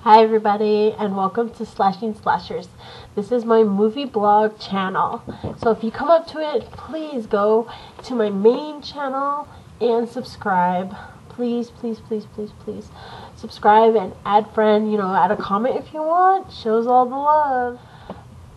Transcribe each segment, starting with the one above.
Hi everybody, and welcome to Slashing Slashers. This is my movie blog channel. So if you come up to it, please go to my main channel and subscribe. Please, please, please, please, please. Subscribe and add friend, add a comment if you want. Shows all the love.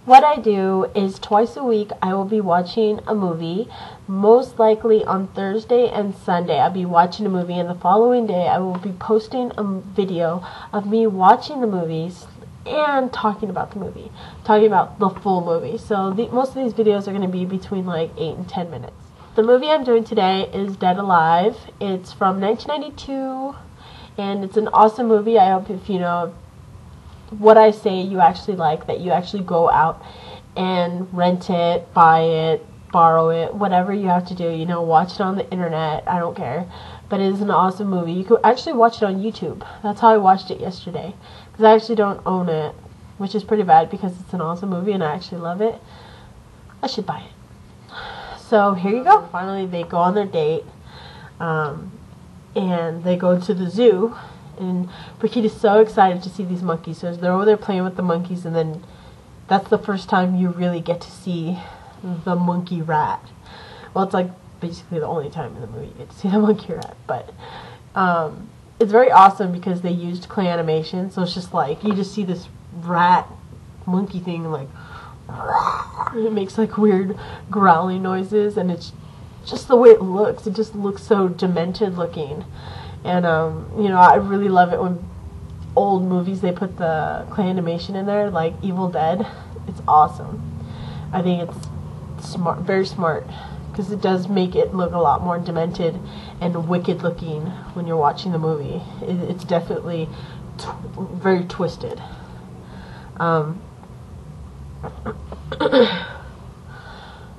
What I do is twice a week I will be watching a movie. Most likely on Thursday and Sunday I'll be watching a movie, and the following day I will be posting a video of me watching the movies and talking about the movie. Talking about the full movie. So most of these videos are going to be between like 8 and 10 minutes. The movie I'm doing today is Dead Alive. It's from 1992 and it's an awesome movie. I hope if what I say you actually like, that you actually go out and rent it, buy it, borrow it, whatever you have to do, watch it on the internet, I don't care, but it is an awesome movie. You could actually watch it on YouTube. That's how I watched it yesterday, because I actually don't own it, which is pretty bad because it's an awesome movie and I actually love it. I should buy it. So here you go. Finally they go on their date, and they go to the zoo. And Brigitte is so excited to see these monkeys. So they're over there playing with the monkeys, and then that's the first time you really get to see the monkey rat. Well, it's like basically the only time in the movie you get to see the monkey rat. But it's very awesome because they used clay animation. So it's just like you just see this rat monkey thing, like it makes like weird growling noises, and it's just the way it looks. It just looks so demented looking. And, I really love it when old movies, they put the clay animation in there, like Evil Dead. It's awesome. I think it's smart, very smart, because it does make it look a lot more demented and wicked looking when you're watching the movie. It's definitely very twisted.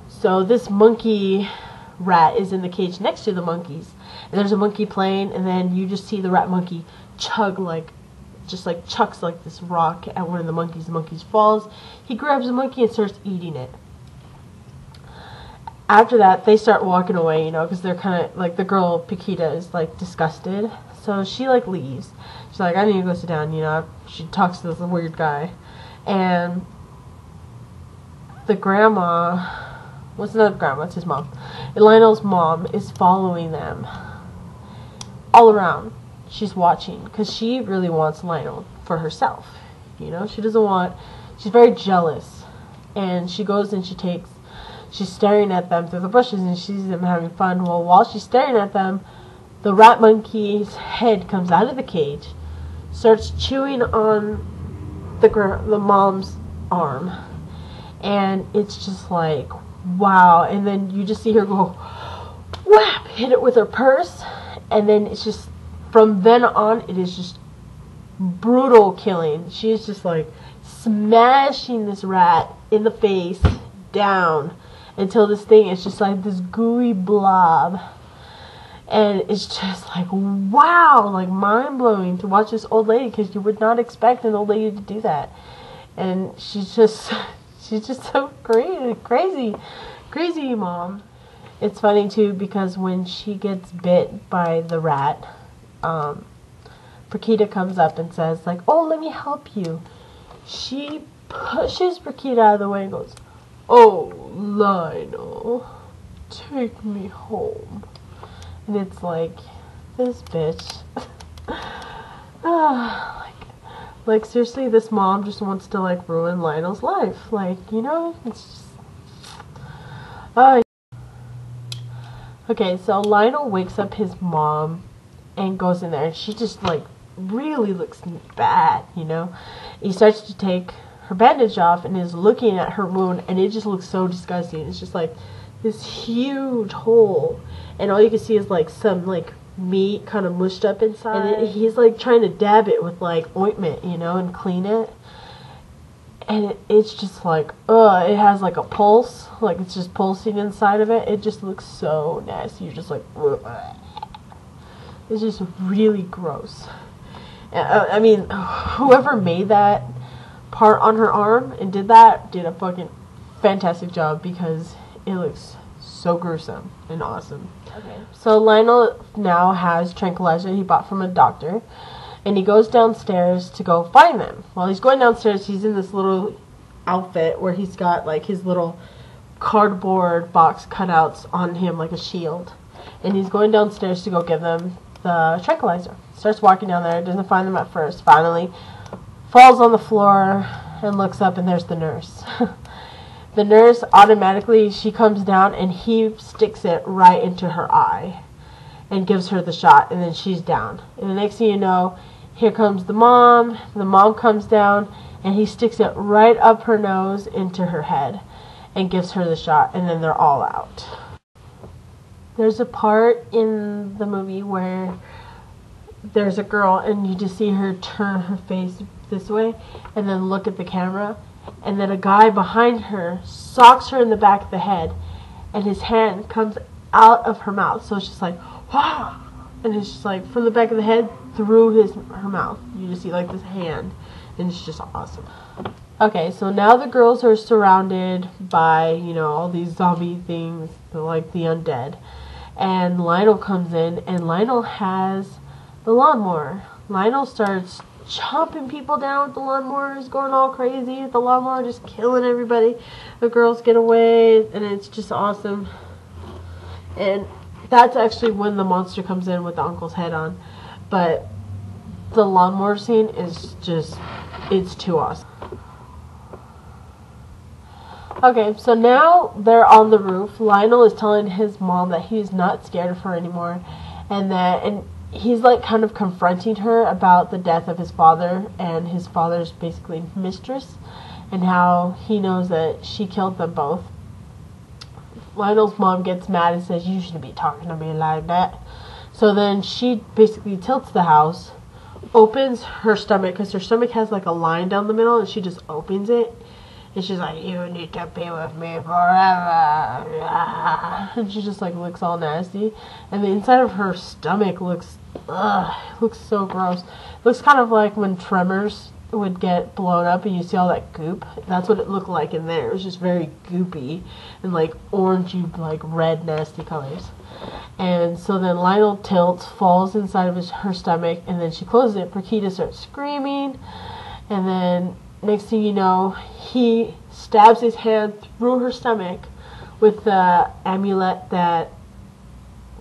So this monkey rat is in the cage next to the monkeys, and there's a monkey playing, and then you just see the rat monkey chucks like this rock at one of the monkeys. The monkey falls. He grabs the monkey and starts eating it. After that, they start walking away, because they're kind of like, the girl Paquita is like disgusted, so she like leaves. She's like, I need to go sit down. She talks to this weird guy, and the grandma. What's another grandma? It's his mom. And Lionel's mom is following them all around. She's watching because she really wants Lionel for herself. She doesn't want. She's very jealous, and she goes and she's staring at them through the bushes, and she sees them having fun. Well, while she's staring at them, the rat monkey's head comes out of the cage, starts chewing on the mom's arm, and it's just like, wow. And then you just see her go whap, hit it with her purse, and then it's just, from then on, it is just brutal killing. She's just like smashing this rat in the face down until this thing is just like this gooey blob. And it's just like, wow, like mind-blowing to watch this old lady, because you would not expect an old lady to do that. And she's just so crazy mom. It's funny too, because when she gets bit by the rat, Brigitte comes up and says like, oh, let me help you. She pushes Brigitte out of the way and goes, oh, Lionel, take me home. And it's like, this bitch. Like seriously, this mom just wants to like ruin Lionel's life. Like, it's just... Okay, so Lionel wakes up his mom and goes in there, and she just like really looks bad, He starts to take her bandage off and is looking at her wound, and it just looks so disgusting. It's just like this huge hole, and all you can see is like some like meat kind of mushed up inside, and he's like trying to dab it with like ointment, and clean it, and it's just like, it has like a pulse, like it's just pulsing inside of it. It just looks so nasty. You're just like, ugh. It's just really gross. I mean, whoever made that part on her arm and did a fucking fantastic job, because it looks so gruesome and awesome. Okay. So Lionel now has tranquilizer he bought from a doctor, and he goes downstairs to go find them. While he's going downstairs, he's in this little outfit where he's got like his little cardboard box cutouts on him like a shield, and he's going downstairs to go give them the tranquilizer. Starts walking down there, doesn't find them at first, finally falls on the floor and looks up, and there's the nurse. The nurse automatically, she comes down and he sticks it right into her eye and gives her the shot, and then she's down. And the next thing you know, here comes the mom. The mom comes down and he sticks it right up her nose into her head and gives her the shot, and then they're all out. There's a part in the movie where there's a girl and you just see her turn her face this way and then look at the camera, and then a guy behind her socks her in the back of the head, and his hand comes out of her mouth. So it's just like, wow, and it's just like from the back of the head through her mouth. You just see like this hand, and it's just awesome. Okay, so now the girls are surrounded by, you know, all these zombie things, like the undead. And Lionel comes in, and Lionel has the lawnmower. Lionel starts chopping people down with the lawnmower. He's going all crazy with the lawnmower, just killing everybody. The girls get away, and it's just awesome. And that's actually when the monster comes in with the uncle's head on. But the lawnmower scene is just, it's too awesome. Okay, so now they're on the roof. Lionel is telling his mom that he's not scared of her anymore, and he's like kind of confronting her about the death of his father and his father's basically mistress, and how he knows that she killed them both. Lionel's mom gets mad and says, "You shouldn't be talking to me like that." So then she basically tilts the house, opens her stomach, because her stomach has like a line down the middle, and she just opens it. And she's like, "You need to be with me forever." And she just like looks all nasty. And the inside of her stomach looks so gross. It looks kind of like when Tremors would get blown up and you see all that goop. That's what it looked like in there. It was just very goopy and like orangey, like red, nasty colors. And so then Lionel tilts, falls inside of her stomach, and then she closes it. Paquita starts screaming, and then next thing you know, he stabs his hand through her stomach with the amulet that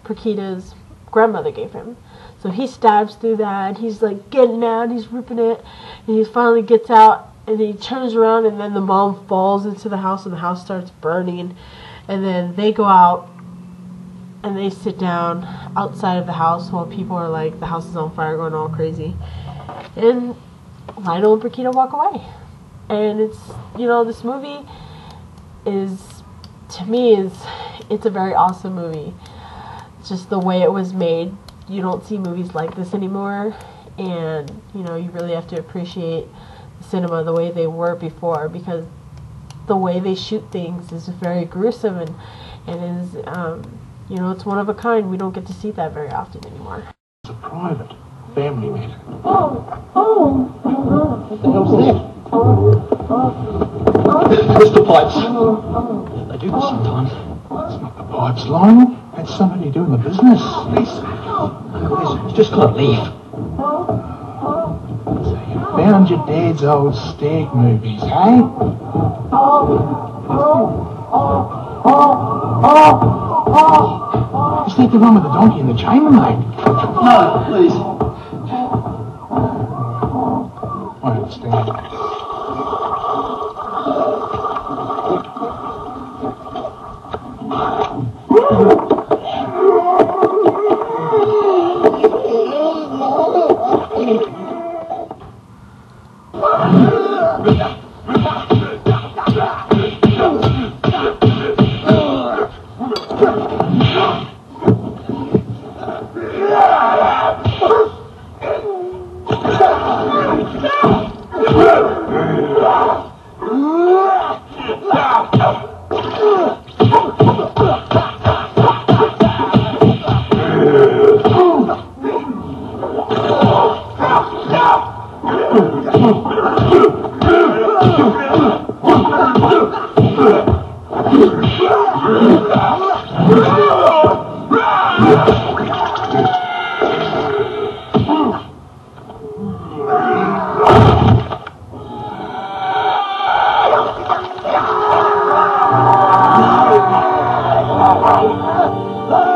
Paquita's grandmother gave him. So he stabs through that, and he's like getting out, he's ripping it, and he finally gets out, and he turns around, and then the mom falls into the house, and the house starts burning. And then they go out, and they sit down outside of the house while people are like, the house is on fire, going all crazy. And Lionel and Paquita walk away. And it's, you know, this movie is, to me, it's a very awesome movie. Just the way it was made. You don't see movies like this anymore. And, you know, you really have to appreciate the cinema the way they were before, because the way they shoot things is very gruesome and is, you know, it's one of a kind. We don't get to see that very often anymore. It's a private family matter. What the hell's that? Crystal pipes. They do this sometimes. It's not the pipes, Lionel. That's somebody doing the business. It's just got to leave. So you found your dad's old stag movies, hey? Is that the one with the donkey and the chambermaid? No, please. I understand. Ah!